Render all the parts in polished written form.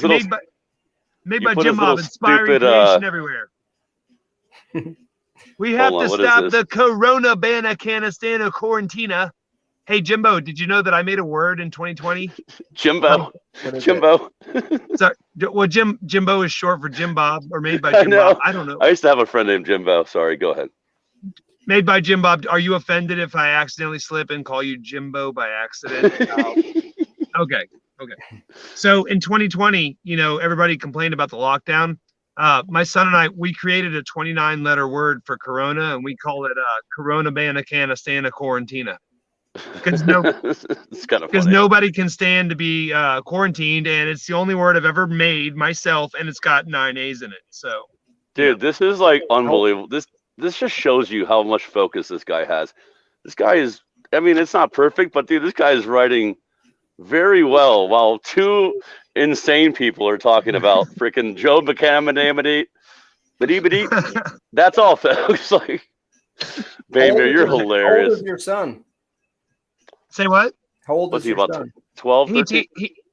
made by Jimbob, inspiring creation everywhere. We have to stop the Corona Banacana Quarantina. Hey, Jimbo, did you know that I made a word in 2020? Jimbo. Sorry, well, Jimbo is short for Jimbob, or made by Jimbob. I don't know. I used to have a friend named Jimbo. Sorry, go ahead. Made by Jimbob. Are you offended if I accidentally slip and call you Jimbo by accident? Okay. So in 2020, everybody complained about the lockdown. My son and I, we created a 29-letter word for Corona, and we call it Corona Banacana Quarantina. Because nobody can stand to be quarantined, and it's the only word I've ever made myself, and it's got 9 A's in it. So, dude, this is like unbelievable. This just shows you how much focus this guy has. This guy is, I mean, it's not perfect, but dude, this guy is writing very well while two insane people are talking about freaking Joe McCamanamity. That's all, folks. Like, BaneBear, you're hilarious. How old is your son? Say what? How old is your son? 12,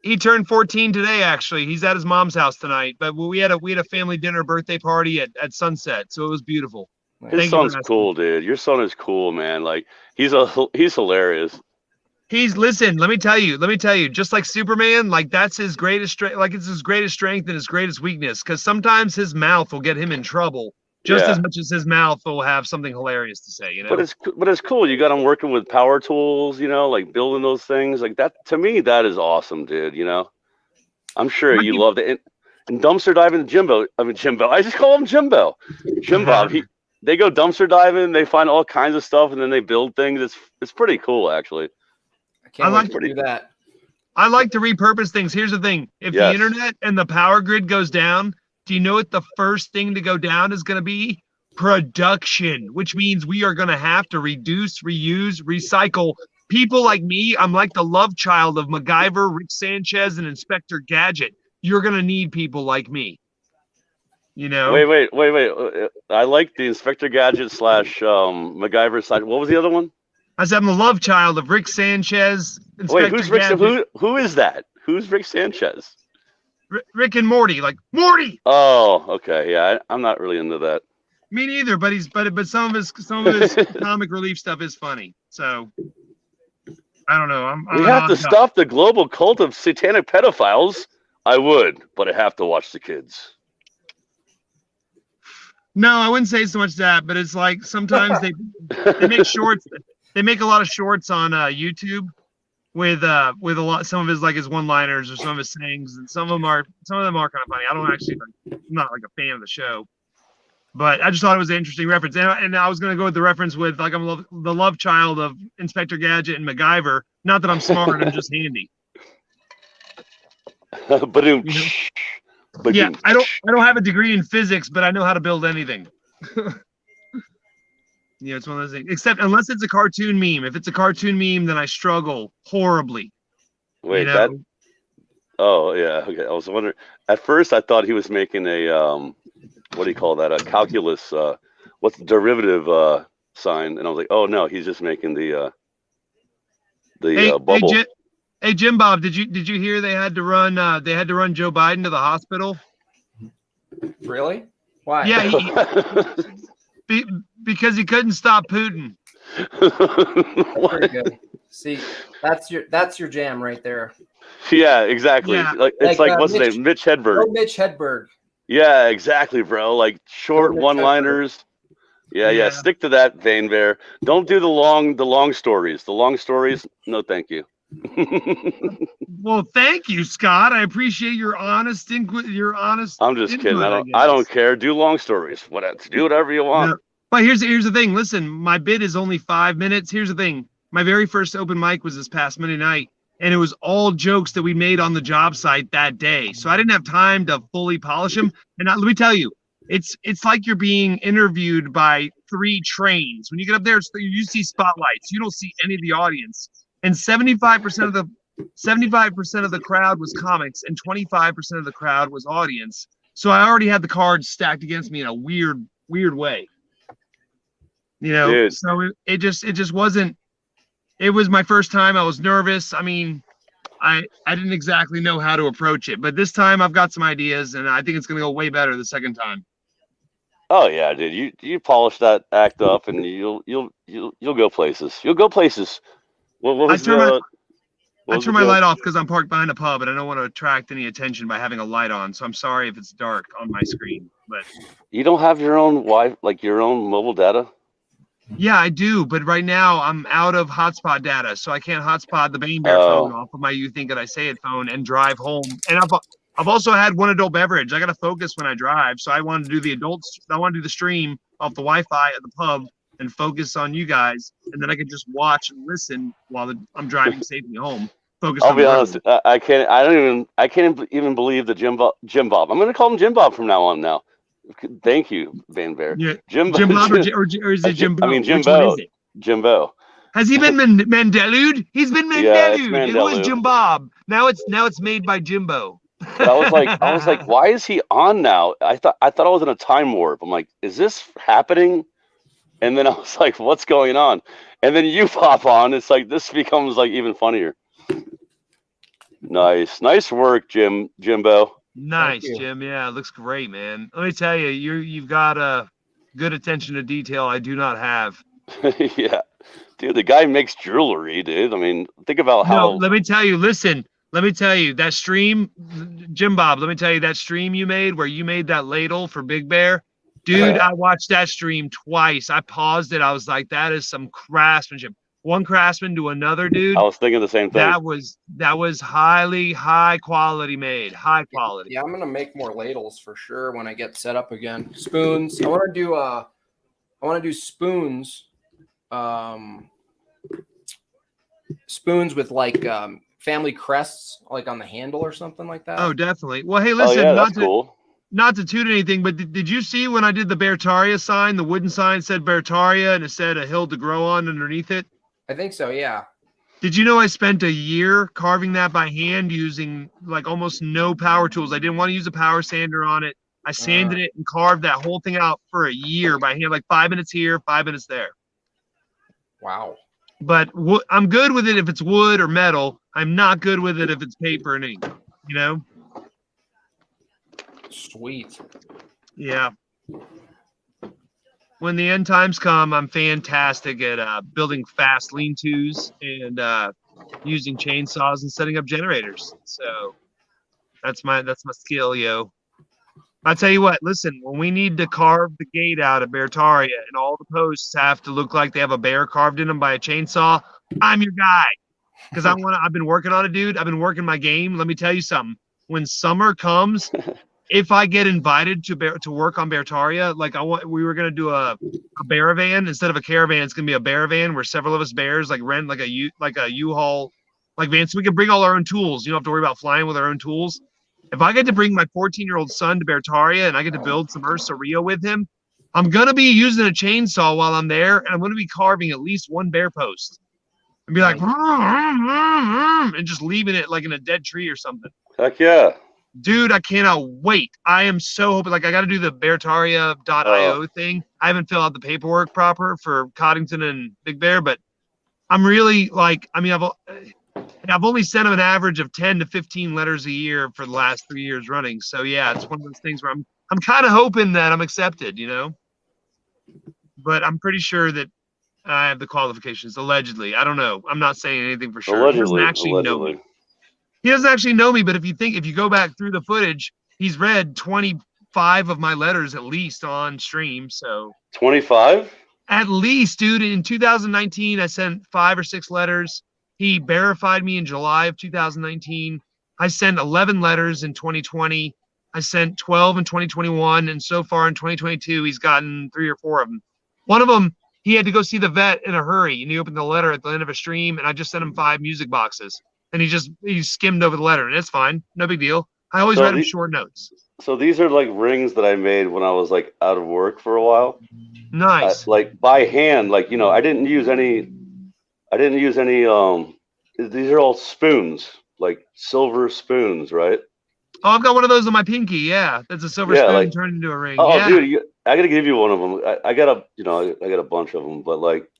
he turned 14 today, actually. He's at his mom's house tonight, but we had a family dinner birthday party at sunset, so it was beautiful. His son's cool, dude. Your son is cool, man. Like, he's hilarious. Listen, let me tell you, just like Superman, like that's his greatest strength, like it's his greatest strength and his greatest weakness, because sometimes his mouth will get him in trouble just as much as his mouth will have something hilarious to say, But it's cool. You got him working with power tools, like building those things. Like that, to me, that is awesome, dude. I'm sure you loved it. And dumpster diving, Jimbo. I just call him Jimbo. Jimbob. They go dumpster diving. They find all kinds of stuff, and then they build things. It's pretty cool, actually. I like to do that. I like to repurpose things. Here's the thing: if the internet and the power grid goes down, do you know what the first thing to go down is going to be? Production, which means we are going to have to reduce, reuse, recycle. People like me, I'm like the love child of MacGyver, Rick Sanchez, and Inspector Gadget. You're going to need people like me. Wait. I like the Inspector Gadget / MacGyver side. What was the other one? I said I'm the love child of Rick Sanchez. Who's Rick? Who is that? Who's Rick Sanchez? Rick and Morty, like Morty. Oh, okay, yeah, I'm not really into that. Me neither, but some of his comic relief stuff is funny. So I don't know. We have to stop the global cult of satanic pedophiles. I would, but I have to watch the kids. No, I wouldn't say so much that, but it's like sometimes they make shorts. They make a lot of shorts on YouTube with a lot, some of his one-liners or some of his sayings, and some of them are kind of funny. I'm not like a fan of the show, but I just thought it was an interesting reference, and I was going to go with the reference with like I'm the love child of Inspector Gadget and MacGyver. Not that I'm smart, I'm just handy. Yeah, I don't have a degree in physics, but I know how to build anything. It's one of those things. Except unless it's a cartoon meme. If it's a cartoon meme, then I struggle horribly. Wait, that? Oh yeah, okay. I was wondering. At first, I thought he was making a what do you call that? A calculus. What's the derivative sign? And I was like, oh no, he's just making the bubble. Hey, Jimbob, did you hear they had to run Joe Biden to the hospital? Really? Why? Yeah, because he couldn't stop Putin. That's pretty good. See, that's your jam right there. Yeah, exactly. Yeah. It's like what's his name? Mitch Hedberg. Oh, Mitch Hedberg. Yeah, exactly, bro. Like short one-liners. Yeah. Stick to that, BaneBear. Don't do the long stories. The long stories, no, thank you. Well, thank you, Scott. I appreciate your honest. I'm just kidding. I don't care. Do long stories. Do whatever you want. No. But here's the thing. Listen, my bid is only 5 minutes. Here's the thing. My very first open mic was this past Monday night, and it was all jokes that we made on the job site that day. So I didn't have time to fully polish them. And let me tell you, it's like you're being interviewed by 3 trains. When you get up there, you see spotlights. You don't see any of the audience. And 75% of the crowd was comics, and 25% of the crowd was audience. So I already had the cards stacked against me in a weird way. Dude. So it just wasn't. It was my first time. I was nervous. I mean, I didn't exactly know how to approach it, but this time I've got some ideas, and I think it's going to go way better the second time. Oh yeah, dude. You polish that act up, and you'll go places. You'll go places. What I was turn my the what I was the turn my joke? light off because I'm parked behind a pub, and I don't want to attract any attention by having a light on. So I'm sorry if it's dark on my screen, but You don't have your own like your own mobile data? yeah, I do. But right now I'm out of hotspot data, so I can't hotspot the BaneBear phone Oh, off of my You Think That I Say It phone and drive home. And I've also had one adult beverage. I got to focus when I drive, so I want to do the adults. I want to do the stream off the Wi-Fi at the pub and focus on you guys, and then I can just watch and listen while I'm driving safely home. Focused I'll on the be honest. road. I can't even believe the Jimbob. I'm gonna call him Jimbob from now on. Now, thank you, BaneBear. Yeah, Jimbo. Jim Bob or is it I mean Jimbo? Which one Jimbo. is it? Jimbo. Has he been Mandelued? He's been Yeah, it's Mandelued. It was Mandelu. Jim Bob. Now it's made by Jimbo. But I was like, why is he on now? I thought I was in a time warp. I'm like, is this happening? And then I was like, what's going on? And then you pop on. It's like this becomes like even funnier. Nice work, Jimbo. Nice, you. Jim. Yeah, it looks great, man. Let me tell you, you've got a good attention to detail I do not have. Yeah, dude, the guy makes jewelry, dude. I mean, think about No, how. let me tell you, listen, let me tell you that stream, Jim Bob, let me tell you that stream you made where you made that ladle for Big Bear. Dude, I watched that stream twice. I paused it. I was like, that is some craftsmanship. One craftsman to another, dude. I was thinking the same thing. That was high quality made. High quality. Yeah, I'm gonna make more ladles for sure when I get set up again. Spoons. I want to do spoons. Spoons with like family crests, like on the handle or something like that. Oh, definitely. Well, hey, Oh listen, yeah, that's cool. not to toot anything, but did you see when I did the Beartaria sign? The wooden sign said Beartaria and it said a hill to grow on underneath it. I think so. Yeah. Did you know I spent a year carving that by hand using like almost no power tools? I didn't want to use a power sander on it. I sanded it and carved that whole thing out for a year by hand, like 5 minutes here, 5 minutes there. Wow. But I'm good with it if it's wood or metal. I'm not good with it if it's paper and ink, you know? Sweet. Yeah. When the end times come, I'm fantastic at building fast lean-tos and using chainsaws and setting up generators. So that's my skill, yo. I'll tell you what, listen, when we need to carve the gate out of Beartaria and all the posts have to look like they have a bear carved in them by a chainsaw, I'm your guy. Because I've been working on it, dude. I've been working my game. Let me tell you something. When summer comes, if I get invited to work on Beartaria, like we were gonna do a bearavan instead of a caravan. It's gonna be a bearavan where several of us bears like rent like a U-Haul like van, so we can bring all our own tools. You don't have to worry about flying with our own tools. If I get to bring my 14-year-old son to Beartaria and I get to build some Ursa Rio with him, I'm gonna be using a chainsaw while I'm there, and I'm gonna be carving at least one bear post and be like, and just leaving it like in a dead tree or something. Heck yeah. Dude, I cannot wait. I am so hoping, like, I got to do the Beartaria.io thing. I haven't filled out the paperwork proper for Coddington and Big Bear, but I'm really like, I mean, I've only sent them an average of 10 to 15 letters a year for the last 3 years running. So yeah, it's one of those things where I'm kind of hoping that I'm accepted, you know, but I'm pretty sure that I have the qualifications, allegedly. I don't know. I'm not saying anything for sure. He doesn't actually know me. He doesn't actually know me, but if you go back through the footage, he's read 25 of my letters at least on stream. So 25? At least, dude. In 2019, I sent 5 or 6 letters. He verified me in July of 2019. I sent 11 letters in 2020. I sent 12 in 2021, and so far in 2022, he's gotten 3 or 4 of them. One of them, he had to go see the vet in a hurry, and he opened the letter at the end of a stream, and I just sent him 5 music boxes. And he skimmed over the letter, and it's fine. No big deal. I always read him short notes. So these are like rings that I made when I was like out of work for a while. Nice. Like by hand, like, you know, I didn't use any, these are all spoons, like silver spoons, right? Oh, I've got one of those on my pinky. Yeah. That's a silver spoon turned into a ring. Oh, yeah. dude, I got to give you one of them. I got a bunch of them, but like,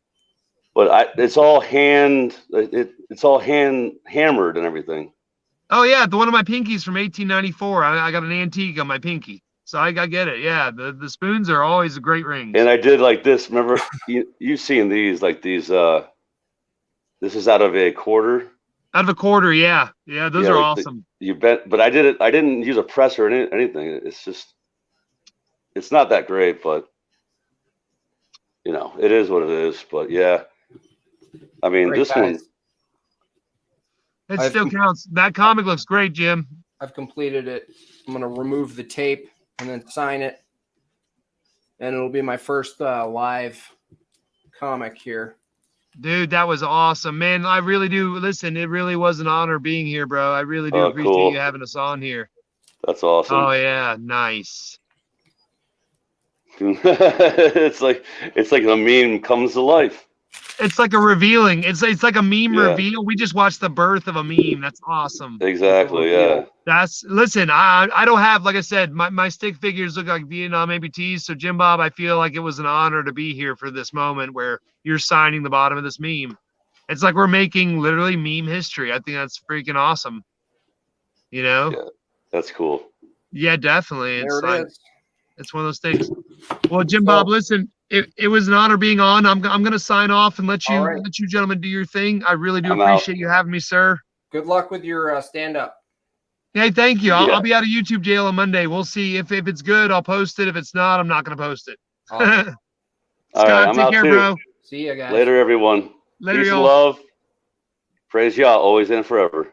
But it's all it's all hand hammered and everything. Oh yeah, the one of my pinkies from 1894. I got an antique on my pinky, so I get it. Yeah, the spoons are always a great rings. And I did like this. Remember, you've seen these, like these. This is out of a quarter. Out of a quarter, yeah, those are awesome. You bet, but I did it. I didn't use a press or anything. It's just, it's not that great, but you know, it is what it is. But yeah, I mean, Great, this guys. one. It still counts. That comic looks great, Jim. I've completed it. I'm gonna remove the tape and then sign it, and it'll be my first live comic here. Dude, that was awesome, man. I really do. Listen, it really was an honor being here, bro. I really do appreciate Cool. you having us on here. That's awesome. Oh yeah, nice. it's like a meme comes to life. It's like a revealing. It's like a meme reveal. We just watched the birth of a meme. That's awesome. Exactly. Yeah. Listen, I don't have, like I said, my stick figures look like Vietnam amputees. So Jimbob, I feel like it was an honor to be here for this moment where you're signing the bottom of this meme. It's like we're making literally meme history. I think that's freaking awesome. You know? Yeah, that's cool. Yeah, definitely. It's one of those things. Well, Jimbob, listen, it was an honor being on. I'm gonna sign off and let you gentlemen do your thing. I really do appreciate you having me, sir. Good luck with your stand up. Hey, thank you. I'll be out of YouTube jail on Monday. We'll see if it's good. I'll post it. If it's not, I'm not gonna post it. Awesome. Scott, take care, bro. See you guys later, everyone. Later, Peace and y'all. love. Praise Yah, always and forever.